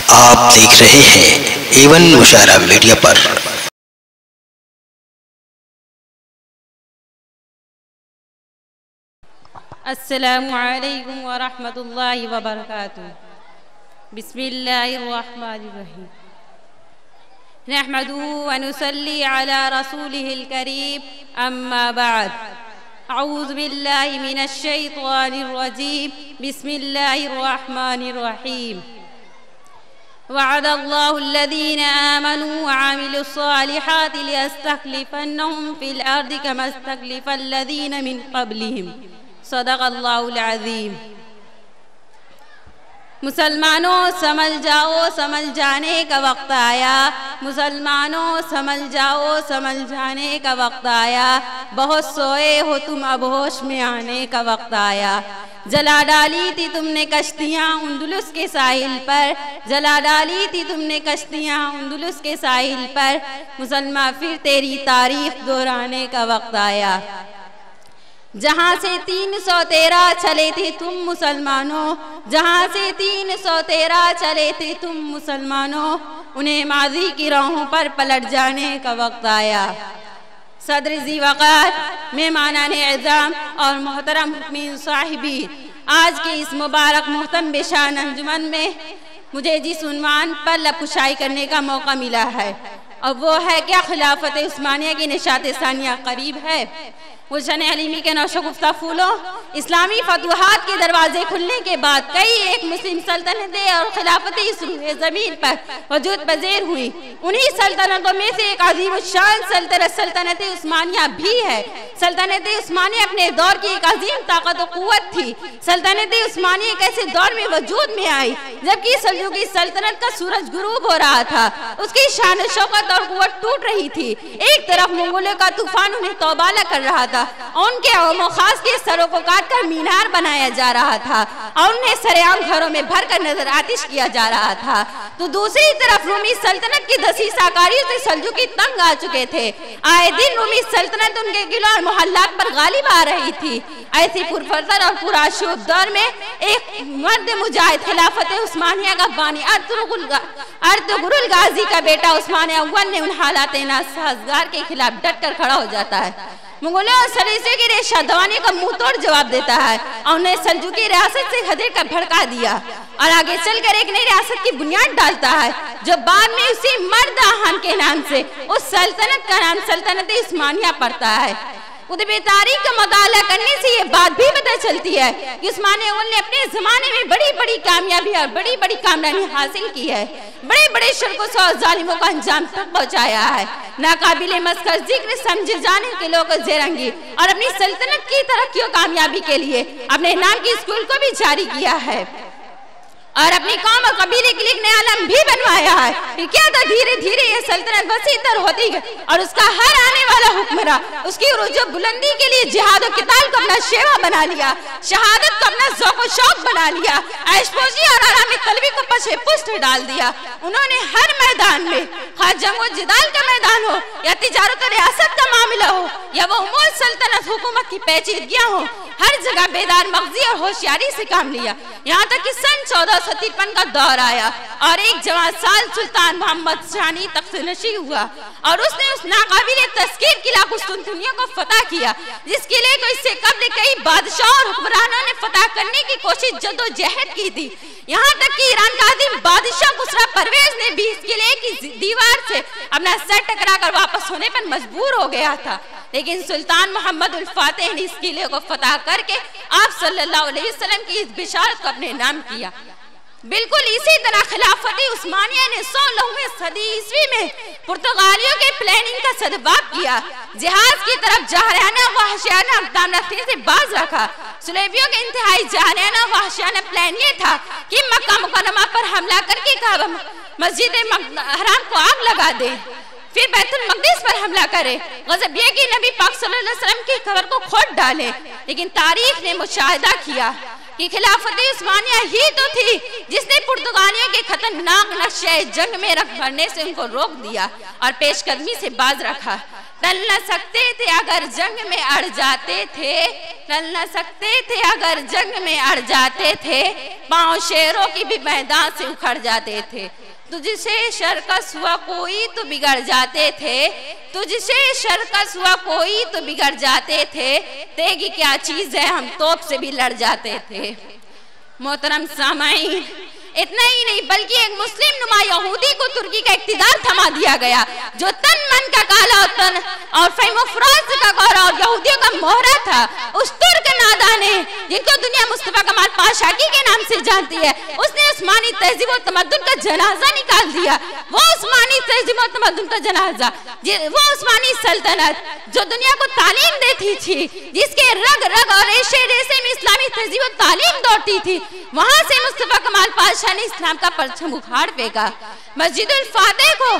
आप देख रहे हैं एवन मुशायरा मीडिया पर। अस्सलामु अलैकुम व रहमतुल्लाहि व बरकातुहू। बिस्मिल्लाहिर्रहमानिर्रहीम। नहमदुहु व नुसल्ली अला रसूलिहिल करीम, अम्मा बाद। अऊज़ु बिल्लाहि मिनश शैतानिर रजीम। बिस्मिल्लाहिर्रहमानिर्रहीम। वअदल्लाहु अल्लज़ीना आमनू व अमिलुस्सालिहाति लियस्तखलिफन्नहुम फिल अर्दि कमा इस्तखलिफल्लज़ीना मिन क़ब्लिहिम। सदक़ल्लाहुल अज़ीम। मुसलमानों समझ जाओ, समझ जाने का वक्त आया। मुसलमानों समझ जाओ, समझ जाने का वक्त आया। बहुत सोए हो तुम, अब होश में आने का वक्त आया। जला डाली थी तुमने कश्तियाँ उंदुलुस के साहिल पर, जला डाली थी तुमने कश्तियाँ उंदुलुस के साहिल पर। मुसलमान फिर तेरी तारीख दोहराने का वक्त आया। जहाँ से 313 चले थे तुम मुसलमानों, जहाँ से 313 चले थे तुम मुसलमानों, उन्हें माजी की राहों पर पलट जाने का वक्त आया। सदर ज़ी वक़ार, मेहमानान एज़ाम और मोहतरम हुक्मीन साहिबी, आज के इस मुबारक मोहतम बेशान अंजुमन में मुझे जिस उन्वान पर लबकुशाई करने का मौका मिला है, और वो है क्या खिलाफत उस्मानिया की निशात सानिया करीब है। गुलशन हलीमी के नौशगुफ्ता फूलों, इस्लामी फतुहात के दरवाजे खुलने के बाद कई एक मुस्लिम सल्तनतें और खिलाफतें इस ज़मीन पर वजूद पज़ीर हुई। उन्हीं सल्तनतों में से एक अजीम शान सल्तनत उस्मानिया भी है। सल्तनत उस्मानिया अपने दौर की एक अजीम ताकत और क़ुव्वत थी। सल्तनत उस्मानिया एक ऐसे दौर में वजूद में आई जबकि सल्जुकी सल्तनत का सूरज गुरूब हो रहा था, उसकी शान शौकत और क़ुव्वत टूट रही थी। एक तरफ मंगोलों का तूफान उन्हें तौबाला कर रहा था, उनके खास के सरों को काटकर मीनार बनाया जा रहा था और उन्हें सरेआम घरों में भरकर नजर आतिश किया जा रहा था। तो दूसरी तरफ रूमी सल्तनत की दसीसाकारियों से सल्जुकी तंग आ चुके थे। आए दिन रूमी सल्तनत उनके किलों और मोहल्लात पर गालिब आ रही थी। ऐसी पुरफजर और पुराशूब दौर में एक मर्द मुजाहिद खिलाफत उस्मानिया का बानी अर्तुगरुल गाजी का बेटा उस्मान अव्वल ने उन हालात नासाज़गार के खिलाफ डट कर खड़ा हो जाता है। मुगलों और सलीसे की रेशा दवाने का मुंह तोड़ जवाब देता है और उन्हें सल्जुकी रियासत से खदेड़ कर भड़का दिया और आगे चलकर एक नई रियासत की बुनियाद डालता है जो बाद में उसी मर्द आहान के नाम से उस सल्तनत का नाम सल्तनत उस्मानिया पड़ता है। कुतुबे तारीख का मुताला करने से ये बात भी पता चलती है कि उस्मान अव्वल ने अपने जमाने में बड़ी बड़ी कामयाबी और बड़ी बड़ी कामयाबी हासिल की है। बड़े बड़े शिरकों और जालिमों का अंजाम तक पहुंचाया है। नाकाबिले मस्कर जिक्र समझे जाने के लोग जेरंगी और अपनी सल्तनत की तरक्की और कामयाबी के लिए अपने नाम की स्कूल को भी जारी किया है और अपनी कौम और कबीले के लिए एक नया आलम भी बनवाया है। क्या था धीरे धीरे ये सल्तनत वसी तर होती गई और उसका हर आने वाला हुक्मरान उसकी उरूज बुलंदी के लिए जिहाद और किताल को अपना शेवा बना लिया, शहादत को अपना ज़ौक़ और शौक बना लिया, ऐशपोशी और आराम तलबी को पशे पुष्ट डाल दिया। उन्होंने हर मैदान में, खा जंग व जिदाल का मैदान हो या तिजारत और रियासत का मामला हो या वो उमूर सल्तनत हुकूमत की पेचीदगियाँ हो, हर जगह बेदार मगजी और होशियारी से काम लिया। यहाँ तक कि सन 1453 का दौर आया और एक जवान साल सुल्तान मोहम्मद शानी तख्त नशी हुआ और उसने उस नाकाबिले तस्कीर किला कुस्तुनतुनिया को फतह किया जिस किले को इससे कबल कई बादशाह और हुक्मरानों ने फतह करने की कोशिश जद्दोजहद की थी। यहाँ तक कि ईरान का आदिम बादशाह खुसरा परवेज ने भी इस किले की दीवार से अपना सर टकरा कर वापस होने पर मजबूर हो गया था, लेकिन सुल्तान मोहम्मद उल फातेह ने इस किले को फतह करके आप सल्लल्लाहु अलैहि वसल्लम की इस बिशारत को अपने नाम किया। बिल्कुल इसी तरह खिलाफत उस्मानिया ने 16वीं सदी ईस्वी में पुर्तगालियों के प्लानिंग का सदबाब किया, जिहाज की तरफ जाहराना वहशियाना अक़दाम रखने से बाज रखा। सुलेबियों के इंतहाई जाहराना वहशियाना प्लान ये था कि मक्का मुकर्रमा पर हमला करके काबा मस्जिद हराम को आग लगा दे, फिर बैतुल मक़दिस पर हमला करे, गज़ब ये कि नबी पाक सल्लल्लाहु अलैहि वसल्लम की कब्र को खोद डाले। लेकिन तारीख ने मुशाहिदा किया कि खिलाफत उस्मानिया ही तो थी जिसने पुर्तगालियों के खतरनाक नक्शे जंग में रख भरने से उनको रोक दिया और पेशकदमी से बाज रखा। टल न सकते थे अगर जंग में अड़ जाते थे, टल न सकते थे अगर जंग में अड़ जाते थे, पांव शेरों की भी मैदान से उखड़ जाते थे। तुझसे शरकस हुआ कोई तो बिगड़ जाते थे, तुझसे शरकस हुआ कोई तो बिगड़ जाते थे, तेगी क्या चीज है हम तोप से भी लड़ जाते थे। मोहतरम सामाईन, इतना ही नहीं बल्कि एक मुस्लिम नुमा यहूदी को तुर्की का इक्तिदार थमा दिया गया, जो तन मन का काला तन और फहम-ओ-फराज का गौरव और यहूदियों का मोहरा था। उस तुर्क नादाने जिनको दुनिया मुस्तफा कमाल पाशाकी के नाम से जानती है, उसने उस्मानी तहजीब और तमद्दुन का जनाजा निकाल दिया। वो उस्मानी तहजीब और तमद्दुन का जनाजा, वो उस्मानी सल्तनत जो दुनिया को तालीम देती थी, जिसके रग रग और रेशे रेशे में इस्लामी तहजीब और तालीम दौड़ती थी, वहां से मुस्तफा कमाल पाशा ने इस्लाम का परचम उखाड़ फेंका। मस्जिदुल फातिह को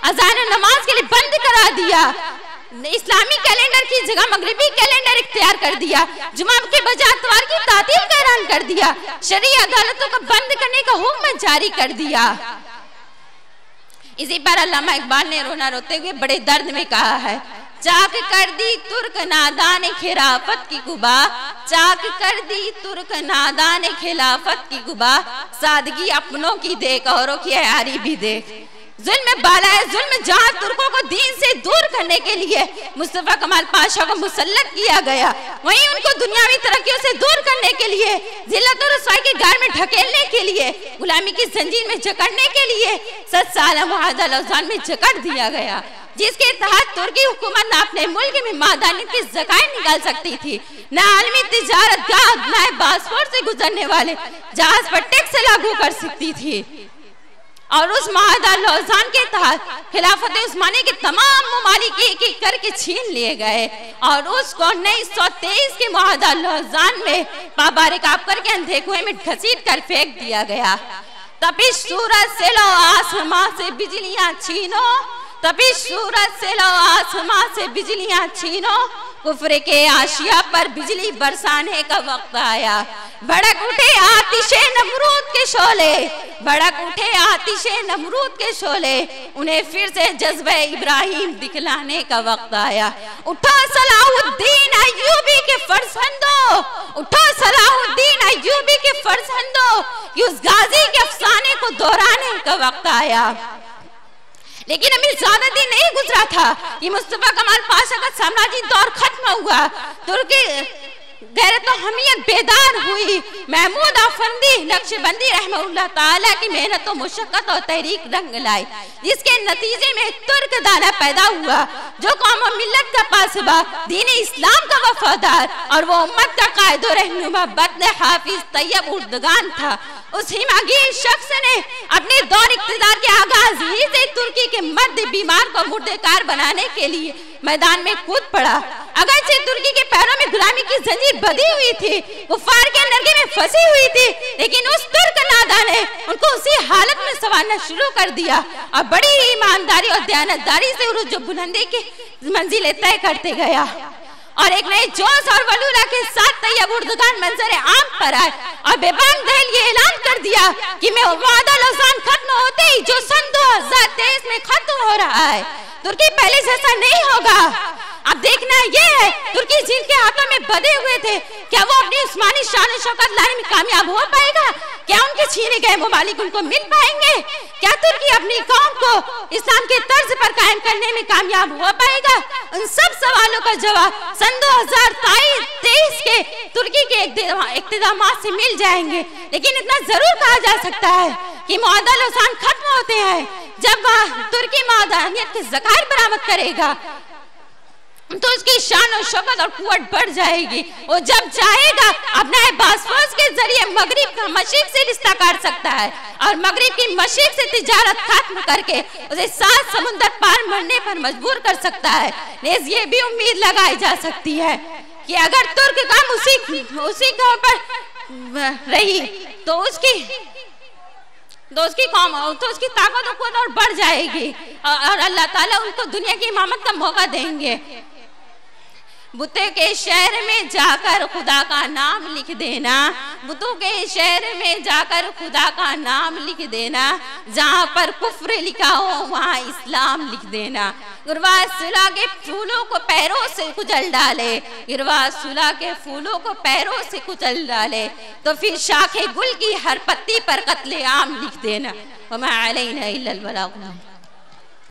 अज़ान नमाज के लिए बंद करा दिया, इस्लामी कैलेंडर की जगह मगरिबी कैलेंडर इख्तियार कर दिया, जुमा के बजाय इतवार की तातील का ऐलान कर दिया, शरई अदालतों को बंद करने का हुक्म जारी कर दिया। इसी पर अल्लामा इकबाल ने रोना रोते हुए बड़े दर्द में कहा है, चाक कर दी तुर्क नादान खिलाफत की गुबा, चाक कर दी तुर्क नादान खिलाफत की गुबा, सादगी अपनों की देख औरों की यारी भी देख। जुल्म बाला है जुल्म जहां तुर्कों को दीन से दूर करने के लिए मुस्तफा कमाल पाशा को मुसल्लत किया गया, वहीं उनको दुनियावी तरक्कियों से दूर करने के लिए, जिल्लत और रुसवाई के गार में ढकेलने के लिए, गुलामी की जंजीर में जकड़ने के लिए 7 साल मुआहदा लौसान में जकड़ दिया गया, जिसके तहत तुर्की हुकूमत न अपने मुल्क में मादानी की ज़कात निकाल सकती थी, न आलमी तिजारत गाह न बासफोर से गुजरने वाले जहाज पर टैक्स लागू कर सकती थी। और उस मुआहदा लौसान के तहत खिलाफत उस्मानी के तमाम ममालिक एक-एक करके छीन लिए गए और उसको 1923 के मुआहदा लौसान में पाबारे कापर के अंधे कुएं में घसीट कर फेंक दिया गया। तपिश सूरज से लो आसमां से बिजलियां छीनो, तपिश सूरज से लो आसमां से बिजलियां छीनो, कुफ्र के आशिया पर बिजली बरसाने का वक्त आया। भड़क उठे आतिशे नमरूद के शोले, भड़क उठे आतिशे नमरूद के शोले, उन्हें फिर से जज्बे इब्राहिम दिखलाने का वक्त आया। उठो सलाहुद्दीन अय्यूबी के फरजंदो, उठो सलाहुद्दीन अय्यूबी के फरजंदो, उस गाजी के अफसाने को दोहराने का वक्त आया। लेकिन अभी ज्यादा दिन नहीं गुजरा था कि मुस्तफा कमाल पाशा का साम्राज्य दौर खत्म हुआ। तुर्की गैरत और हमियत बेदार हुई। महमूद अफंदी नक्शबंदी रहमतुल्लाह ताला की मेहनत और मुशक्कत और तहरीक रंग लाई, जिसके नतीजे में तुर्क दाना पैदा हुआ जो कौम और मिल्लत का पासबा, दीन इस्लाम का वफादार और वो उम्मत का कायद और रहनुमा बदले हाफिज तैयब उर्दगान था। उस हिमागीर शख्स ने अपने दौर इख्तिदार के आगाज ही से तुर्की के मर्द बीमार को मुर्देकार बनाने के लिए मैदान में कूद पड़ा। अगरचे तुर्की के पैरों में गुलामी की जंजीर बंधी हुई थी, कुफार के नरगे में फंसी हुई थी, लेकिन उस तुर्क नादा ने उनको उसी हालत में संवारना शुरू कर दिया और बड़ी ईमानदारी और दयानतदारी से उर्ज बुलंदी की मंजिलें तय करते गया। और एक नए जोश और वलूला के साथ तैयब उर्दगान मंजरे आम पर आए और बेबाक दहल ये ऐलान कर दिया कि मैं मुआहदा लौसान खत्म होते ही जो सन 2023 में खत्म हो रहा है, तुर्की पहले जैसा नहीं होगा। अब देखना ये है तुर्की जिनके हाथों में बंधे हुए थे, क्या वो अपनी उस्मानी शान शौकत लाने में कामयाब हो पाएगा? क्या उनके छीने गए ममालिक उनको मिल पाएंगे? क्या तुर्की अपनी कौम को इस्लाम के तर्ज पर कायम करने में कामयाब हो पाएगा? उन सब सवालों का जवाब सन 2023 के तुर्की के इक़्तिदामात से मिल जाएंगे। लेकिन इतना जरूर कहा जा सकता है कि मुआहदा लौसान खत्म होते हैं जब वह तुर्की मुआहदानियत के ज़खायर बरामद करेगा तो उसकी शान और शौकत और कुव्वत बढ़ जाएगी। वो जब चाहेगा अपना बासफोर्स के जरिए मगरिब का मशरिक से रिश्ता काट सकता है और मगरिब की मशरिक से तिजारत खत्म करके उसे 7 समुंदर पार मरने पर मजबूर कर सकता है। नेज़ ये भी उम्मीद लगाई जा सकती है कि अगर तुर्क काम उसी तौर पर रही तो उसकी कौम तो उसकी ताकत और बढ़ जाएगी और अल्लाह ताला उनको दुनिया की इमामत का मौका देंगे। बुतों के शहर में जाकर खुदा का नाम लिख देना, बुतों के शहर में जाकर खुदा का नाम लिख देना, जहाँ पर कुफ्र लिखा हो वहाँ इस्लाम लिख देना। गिरवा सुलह के फूलों को पैरों से कुचल डाले, गिरवा सुलह के फूलों को पैरों से कुचल डाले, तो फिर शाखे गुल की हर पत्ती पर कत्ले आम लिख देना। वमा अलैना इल्लल बलाग।